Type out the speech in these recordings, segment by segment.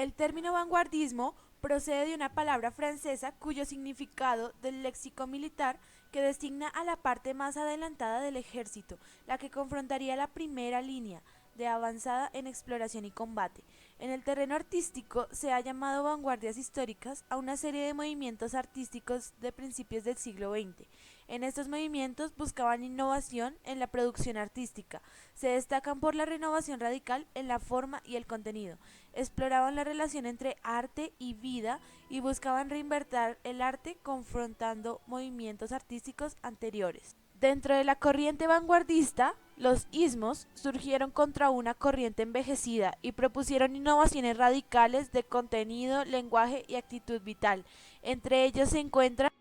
El término vanguardismo procede de una palabra francesa cuyo significado del léxico militar que designa a la parte más adelantada del ejército, la que confrontaría la primera línea de avanzada en exploración y combate. En el terreno artístico se ha llamado vanguardias históricas a una serie de movimientos artísticos de principios del siglo XX. En estos movimientos buscaban innovación en la producción artística, se destacan por la renovación radical en la forma y el contenido, exploraban la relación entre arte y vida y buscaban reinventar el arte confrontando movimientos artísticos anteriores. Dentro de la corriente vanguardista, los ismos surgieron contra una corriente envejecida y propusieron innovaciones radicales de contenido, lenguaje y actitud vital. Entre ellos se encuentra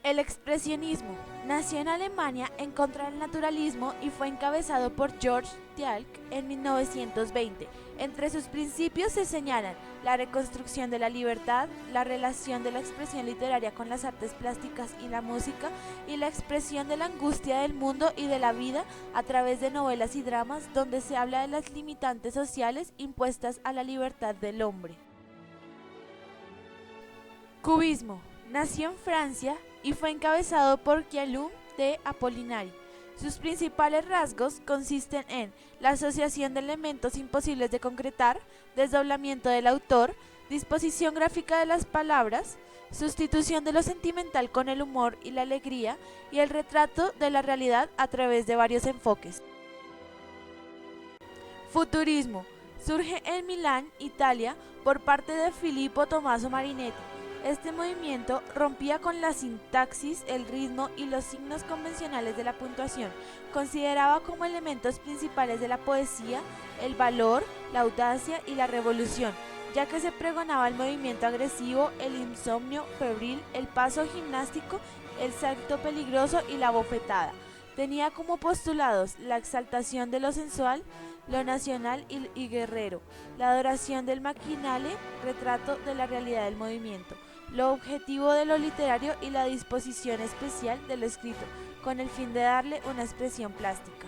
el expresionismo. Nació en Alemania en contra del naturalismo y fue encabezado por George Tjalk en 1920. Entre sus principios se señalan la reconstrucción de la libertad, la relación de la expresión literaria con las artes plásticas y la música, y la expresión de la angustia del mundo y de la vida a través de novelas y dramas donde se habla de las limitantes sociales impuestas a la libertad del hombre. Cubismo. Nació en Francia y fue encabezado por Guillaume de Apollinaire. Sus principales rasgos consisten en la asociación de elementos imposibles de concretar, desdoblamiento del autor, disposición gráfica de las palabras, sustitución de lo sentimental con el humor y la alegría, y el retrato de la realidad a través de varios enfoques. Futurismo. Surge en Milán, Italia, por parte de Filippo Tommaso Marinetti. Este movimiento rompía con la sintaxis, el ritmo y los signos convencionales de la puntuación. Consideraba como elementos principales de la poesía el valor, la audacia y la revolución, ya que se pregonaba el movimiento agresivo, el insomnio febril, el paso gimnástico, el salto peligroso y la bofetada. Tenía como postulados la exaltación de lo sensual, lo nacional y guerrero, la adoración del maquinale, retrato de la realidad del movimiento, lo objetivo de lo literario y la disposición especial de lo escrito, con el fin de darle una expresión plástica.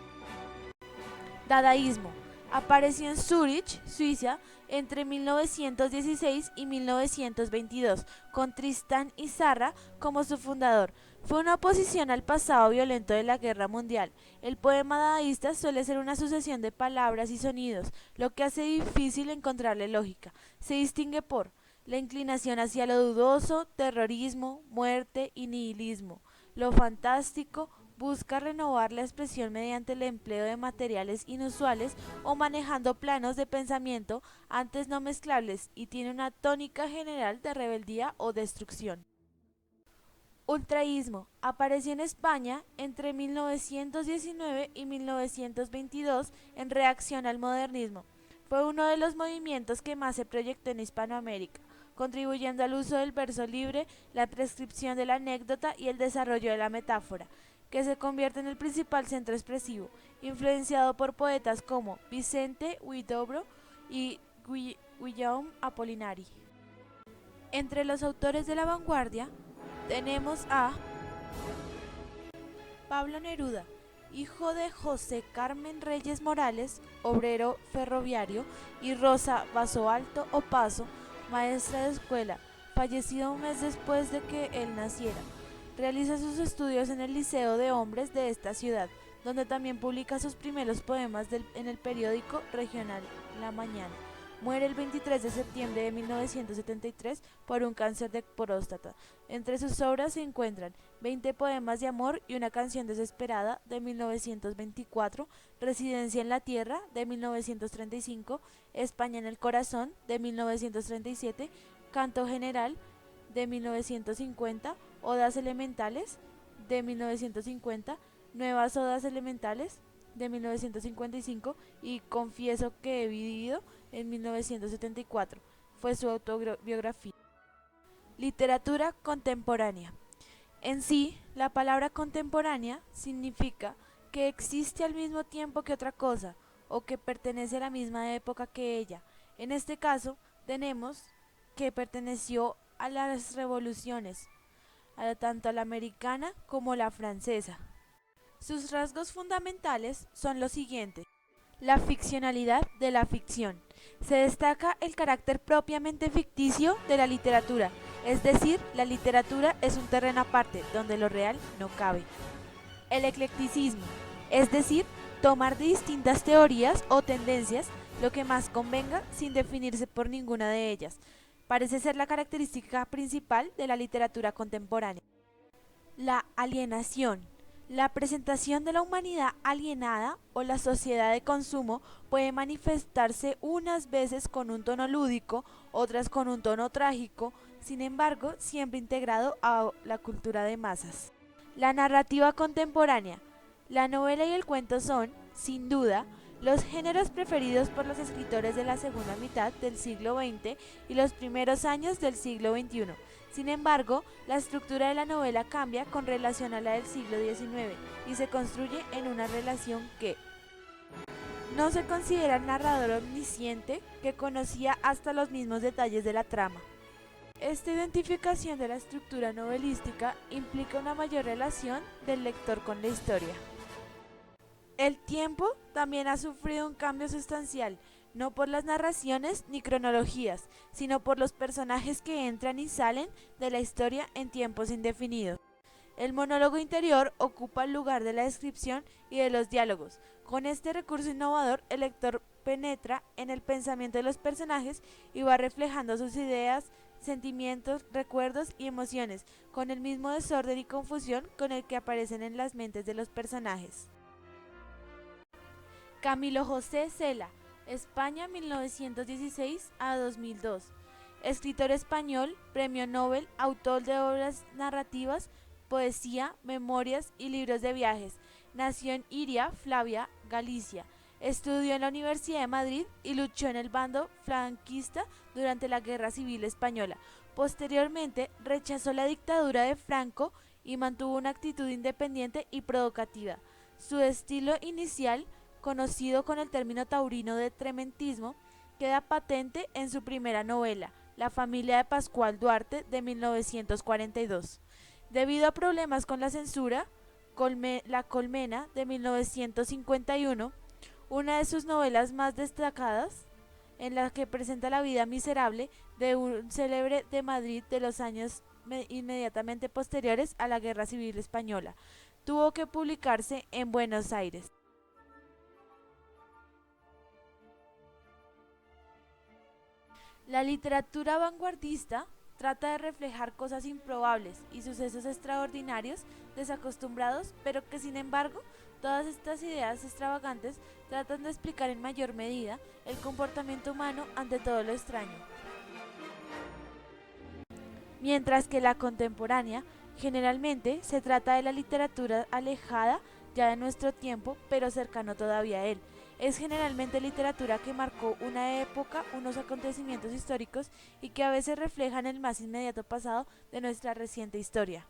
Dadaísmo. Apareció en Zúrich, Suiza, entre 1916 y 1922, con Tristán Itzarra como su fundador. Fue una oposición al pasado violento de la Guerra Mundial. El poema dadaísta suele ser una sucesión de palabras y sonidos, lo que hace difícil encontrarle lógica. Se distingue por la inclinación hacia lo dudoso, terrorismo, muerte y nihilismo. Lo fantástico busca renovar la expresión mediante el empleo de materiales inusuales o manejando planos de pensamiento antes no mezclables y tiene una tónica general de rebeldía o destrucción. Ultraísmo. Apareció en España entre 1919 y 1922 en reacción al modernismo. Fue uno de los movimientos que más se proyectó en Hispanoamérica, contribuyendo al uso del verso libre, la prescripción de la anécdota y el desarrollo de la metáfora, que se convierte en el principal centro expresivo, influenciado por poetas como Vicente Huidobro y Guillaume Apollinaire. Entre los autores de la vanguardia tenemos a Pablo Neruda, hijo de José Carmen Reyes Morales, obrero ferroviario, y Rosa Basoalto Opazo, maestra de escuela, fallecido un mes después de que él naciera. Realiza sus estudios en el Liceo de Hombres de esta ciudad, donde también publica sus primeros poemas en el periódico regional La Mañana. Muere el 23 de septiembre de 1973 por un cáncer de próstata. Entre sus obras se encuentran 20 poemas de amor y una canción desesperada de 1924, Residencia en la Tierra de 1935, España en el Corazón de 1937, Canto General de 1950, Odas Elementales de 1950, Nuevas Odas Elementales de 1955 y Confieso que he vivido en 1974. Fue su autobiografía. Literatura contemporánea. En sí, la palabra contemporánea significa que existe al mismo tiempo que otra cosa o que pertenece a la misma época que ella. En este caso, tenemos que perteneció a las revoluciones, tanto a la americana como la francesa. Sus rasgos fundamentales son los siguientes: La ficcionalidad de la ficción. Se destaca el carácter propiamente ficticio de la literatura, es decir, la literatura es un terreno aparte donde lo real no cabe. El eclecticismo, es decir, tomar de distintas teorías o tendencias lo que más convenga sin definirse por ninguna de ellas, parece ser la característica principal de la literatura contemporánea. La alienación. La presentación de la humanidad alienada o la sociedad de consumo puede manifestarse unas veces con un tono lúdico, otras con un tono trágico, sin embargo, siempre integrado a la cultura de masas. La narrativa contemporánea. La novela y el cuento son, sin duda, los géneros preferidos por los escritores de la segunda mitad del siglo XX y los primeros años del siglo XXI. Sin embargo, la estructura de la novela cambia con relación a la del siglo XIX y se construye en una relación que no se considera el narrador omnisciente que conocía hasta los mismos detalles de la trama. Esta identificación de la estructura novelística implica una mayor relación del lector con la historia. El tiempo también ha sufrido un cambio sustancial, no por las narraciones ni cronologías, sino por los personajes que entran y salen de la historia en tiempos indefinidos. El monólogo interior ocupa el lugar de la descripción y de los diálogos. Con este recurso innovador, el lector penetra en el pensamiento de los personajes y va reflejando sus ideas, sentimientos, recuerdos y emociones, con el mismo desorden y confusión con el que aparecen en las mentes de los personajes. Camilo José Cela, España 1916 a 2002. Escritor español, premio Nobel, autor de obras narrativas, poesía, memorias y libros de viajes. Nació en Iria, Flavia, Galicia. Estudió en la Universidad de Madrid y luchó en el bando franquista durante la Guerra Civil Española. Posteriormente, rechazó la dictadura de Franco y mantuvo una actitud independiente y provocativa. Su estilo inicial, conocido con el término taurino de trementismo, queda patente en su primera novela, La familia de Pascual Duarte, de 1942. Debido a problemas con la censura, La Colmena, de 1951, una de sus novelas más destacadas, en la que presenta la vida miserable de un célebre de Madrid de los años inmediatamente posteriores a la Guerra Civil Española, tuvo que publicarse en Buenos Aires. La literatura vanguardista trata de reflejar cosas improbables y sucesos extraordinarios, desacostumbrados, pero que sin embargo, todas estas ideas extravagantes tratan de explicar en mayor medida el comportamiento humano ante todo lo extraño. Mientras que la contemporánea generalmente se trata de la literatura alejada ya de nuestro tiempo, pero cercano todavía a él. Es generalmente literatura que marcó una época, unos acontecimientos históricos y que a veces reflejan el más inmediato pasado de nuestra reciente historia.